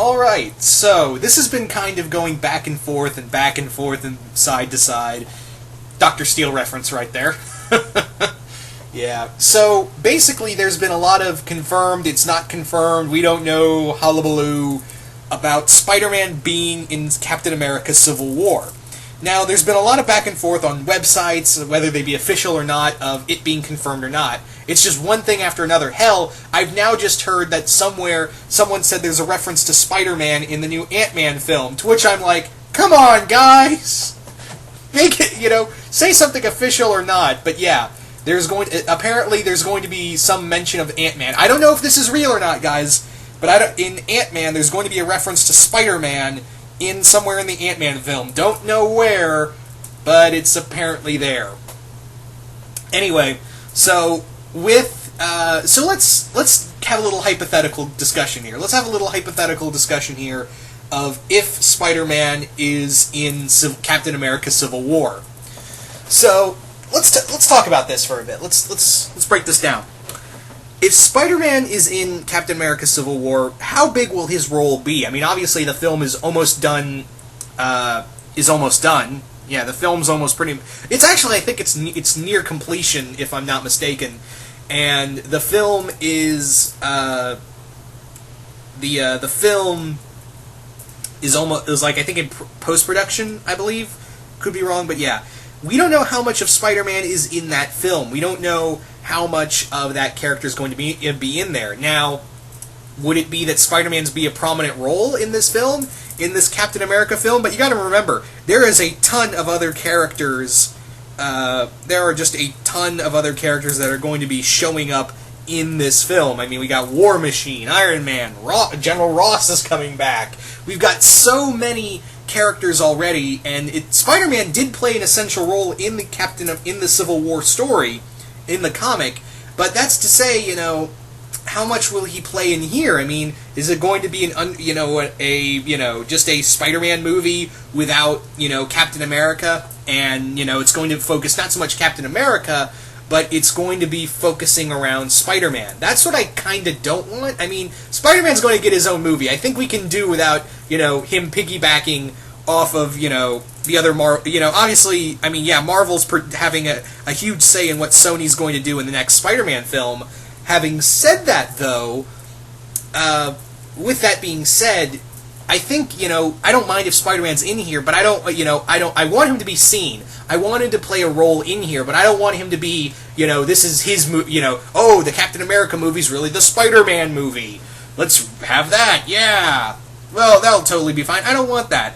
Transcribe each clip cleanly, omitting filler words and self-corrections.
Alright, so this has been kind of going back and forth and side to side. Dr. Steele reference right there. Yeah, so basically there's been a lot of confirmed, it's not confirmed, we don't know, hullabaloo about Spider-Man being in Captain America Civil War. Now, there's been a lot of back and forth on websites, whether they be official or not, of it being confirmed or not. It's just one thing after another. Hell, I've now just heard that somewhere someone said there's a reference to Spider-Man in the new Ant-Man film, to which I'm like, come on, guys! Make it, say something official or not, but yeah, apparently there's going to be some mention of Ant-Man. I don't know if this is real or not, guys, but in Ant-Man there's going to be a reference to Spider-Man somewhere in the Ant-Man film. Don't know where, but it's apparently there. Anyway, so let's have a little hypothetical discussion here. Let's have a little hypothetical discussion here of if Spider-Man is in Captain America Civil War. So let's talk about this for a bit. Let's break this down. If Spider-Man is in Captain America Civil War, how big will his role be? I mean, obviously the film is almost done. Yeah, the film's almost pretty. It's actually, I think it's near completion, if I'm not mistaken. And the film is the film is like, I think, in post-production, I believe. Could be wrong, but yeah. We don't know how much of Spider-Man is in that film. We don't know how much of that character is going to be in there. Now, would it be that Spider-Man's be a prominent role in this film, in this Captain America film? But you got to remember, there is a ton of other characters. There are just a ton of other characters that are going to be showing up in this film. I mean, we got War Machine, Iron Man, General Ross is coming back. We've got so many characters already, and Spider-Man did play an essential role in the Civil War story, in the comic, but that's to say, how much will he play in here? I mean, is it going to be just a Spider-Man movie without, Captain America, and, it's going to focus not so much Captain America, but it's going to be focusing around Spider-Man. That's what I kind of don't want. I mean, Spider-Man's going to get his own movie. I think we can do without, him piggybacking off of, the other obviously, I mean, yeah, Marvel's having a huge say in what Sony's going to do in the next Spider-Man film. Having said that, though, with that being said, I think, I don't mind if Spider-Man's in here, but I want him to be seen. I want him to play a role in here, but I don't want him to be, this is his movie, the Captain America movie's really the Spider-Man movie. Let's have that, yeah. Well, that'll totally be fine. I don't want that.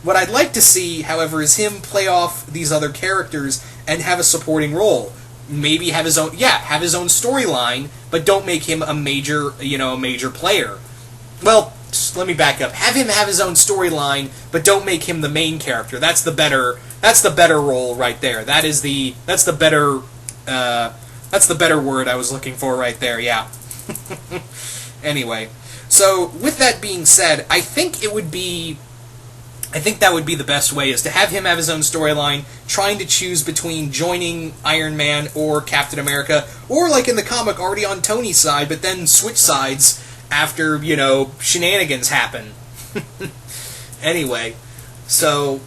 What I'd like to see, however, is him play off these other characters and have a supporting role. Maybe have his own storyline, but don't make him a major player. Well, let me back up. Have him have his own storyline, but don't make him the main character. That's the better role right there. That's the better word I was looking for right there. Yeah. Anyway, so with that being said, I think that would be the best way, is to have him have his own storyline, trying to choose between joining Iron Man or Captain America, or like in the comic, already on Tony's side, but then switch sides after, shenanigans happen. Anyway, so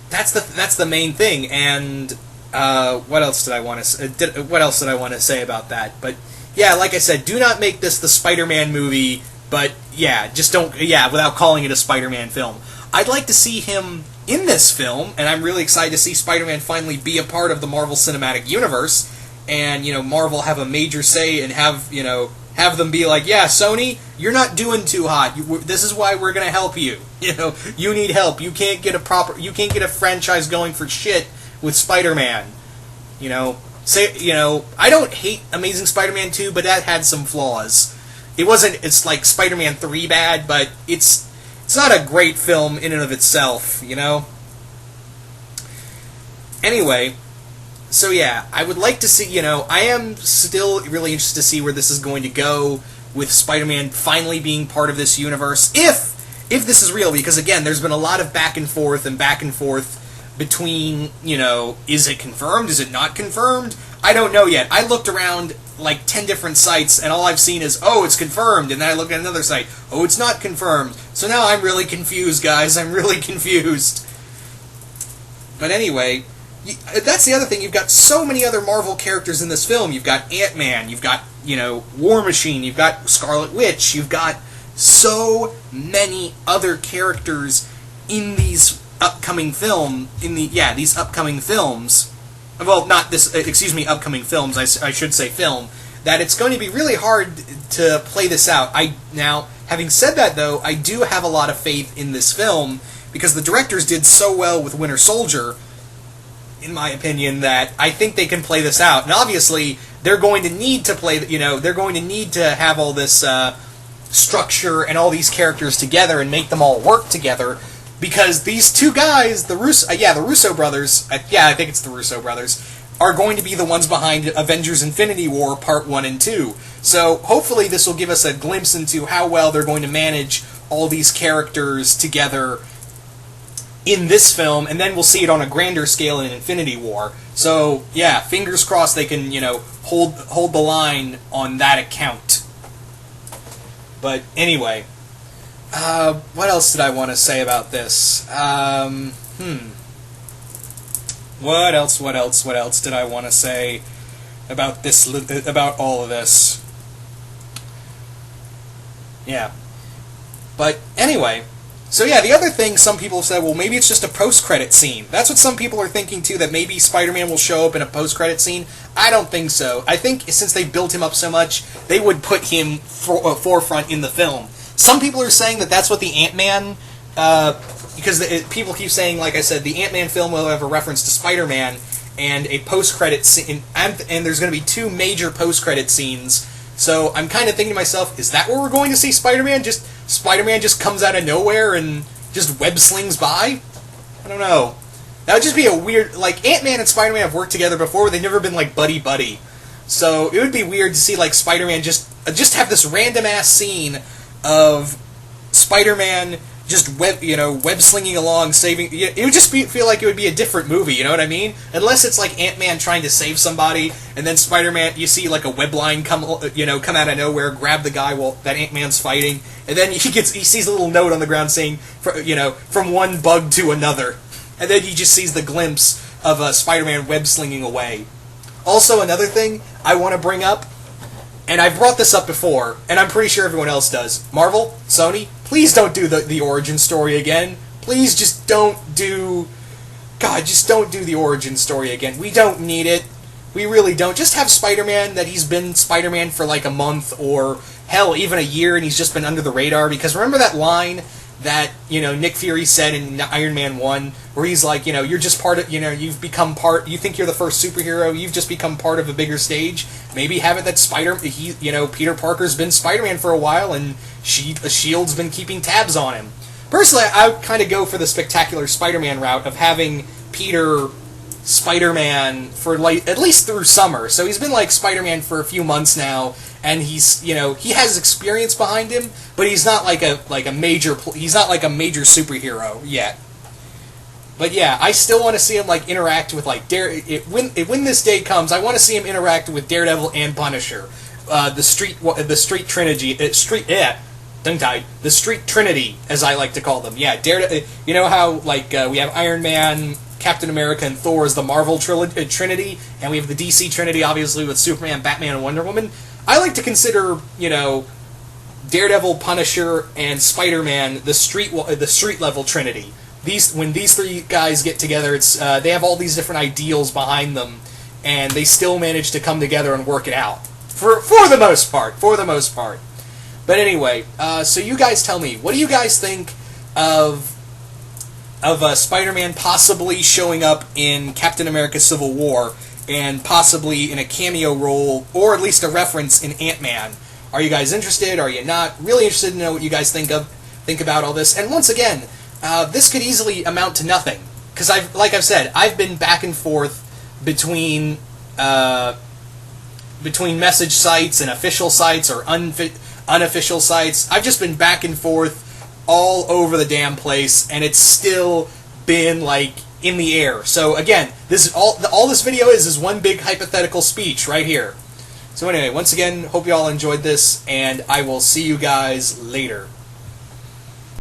that's the main thing, and what else did I want to say about that? But yeah, like I said, do not make this the Spider-Man movie. But yeah, just don't. Yeah, without calling it a Spider-Man film. I'd like to see him in this film, and I'm really excited to see Spider-Man finally be a part of the Marvel Cinematic Universe, and Marvel have a major say and have them be like, yeah, Sony, you're not doing too hot. This is why we're gonna help you. You need help. You can't get a franchise going for shit with Spider-Man. I don't hate Amazing Spider-Man 2, but that had some flaws. It's like Spider-Man 3 bad, but it's not a great film in and of itself, Anyway, so yeah, I would like to see, I am still really interested to see where this is going to go with Spider-Man finally being part of this universe, if this is real, because again, there's been a lot of back and forth between, is it confirmed, is it not confirmed? I don't know yet. I looked around like 10 different sites, and all I've seen is, oh, it's confirmed, and then I look at another site, oh, it's not confirmed. So now I'm really confused, guys. I'm really confused. But anyway, that's the other thing. You've got so many other Marvel characters in this film. You've got Ant-Man, you've got, War Machine, you've got Scarlet Witch, you've got so many other characters in these upcoming these upcoming films. Well, not this, upcoming films, I should say film, that it's going to be really hard to play this out. Now, having said that, though, I do have a lot of faith in this film, because the directors did so well with Winter Soldier, in my opinion, that I think they can play this out. And obviously, they're going to need to they're going to need to have all this structure and all these characters together and make them all work together, because these two guys, the Russo brothers, I think it's the Russo brothers, are going to be the ones behind Avengers Infinity War Part 1 and 2. So hopefully this will give us a glimpse into how well they're going to manage all these characters together in this film, and then we'll see it on a grander scale in Infinity War. So, yeah, fingers crossed they can, hold the line on that account. But anyway, what else did I want to say about this? What else did I want to say about this, about all of this? Yeah. But anyway, so yeah, the other thing some people have said, well, maybe it's just a post-credit scene. That's what some people are thinking too, that maybe Spider-Man will show up in a post-credit scene. I don't think so. I think since they built him up so much, they would put him forefront in the film. Some people are saying that that's what the Ant-Man, because people keep saying, like I said, the Ant-Man film will have a reference to Spider-Man and a post-credit scene, and there's going to be 2 major post-credit scenes. So I'm kind of thinking to myself, is that where we're going to see Spider-Man? Spider-Man just comes out of nowhere and just web slings by? I don't know. That would just be a weird, like, Ant-Man and Spider-Man have worked together before, but they've never been, like, buddy-buddy. So it would be weird to see, like, Spider-Man just have this random-ass scene of Spider-Man just web slinging along, saving. It would just feel like it would be a different movie. You know what I mean? Unless it's like Ant-Man trying to save somebody, and then Spider-Man, you see like a web line come out of nowhere, grab the guy that Ant-Man's fighting, and then he sees a little note on the ground saying, from one bug to another, and then he just sees the glimpse of Spider-Man web slinging away. Also, another thing I want to bring up. And I've brought this up before, and I'm pretty sure everyone else does. Marvel, Sony, please don't do the origin story again. Please just don't do the origin story again. We don't need it. We really don't. Just have Spider-Man that he's been Spider-Man for like a month, or hell, even a year, and he's just been under the radar. Because remember that line that, Nick Fury said in Iron Man 1, where he's like, you're just part of, you've become part, you think you're the first superhero, you've just become part of a bigger stage. Maybe have it that Peter Parker's been Spider-Man for a while, and S.H.I.E.L.D.'s been keeping tabs on him. Personally, I would kind of go for the Spectacular Spider-Man route of having Peter Spider-Man for, like, at least through summer. So he's been, like, Spider-Man for a few months now, and he's, he has experience behind him, but he's not like a major superhero yet. But yeah, I still want to see him like interact with like when this day comes, I want to see him interact with Daredevil and Punisher, the Street Trinity, the Street Trinity, as I like to call them. Yeah, Daredevil. You know how like we have Iron Man, Captain America, and Thor as the Marvel Trinity, and we have the DC Trinity, obviously with Superman, Batman, and Wonder Woman. I like to consider, Daredevil, Punisher, and Spider-Man the street level Trinity. When these 3 guys get together, it's they have all these different ideals behind them, and they still manage to come together and work it out for the most part. But anyway, so you guys tell me, what do you guys think of Spider-Man possibly showing up in Captain America: Civil War, and possibly in a cameo role, or at least a reference in Ant-Man? Are you guys interested? Are you not? Really interested to know what you guys think about all this. And once again, this could easily amount to nothing, because I've said, I've been back and forth between message sites and official sites or unofficial sites. I've just been back and forth all over the damn place, and it's still been like in the air. So again, this is all this video is one big hypothetical speech right here. So anyway, once again, hope you all enjoyed this, and I will see you guys later.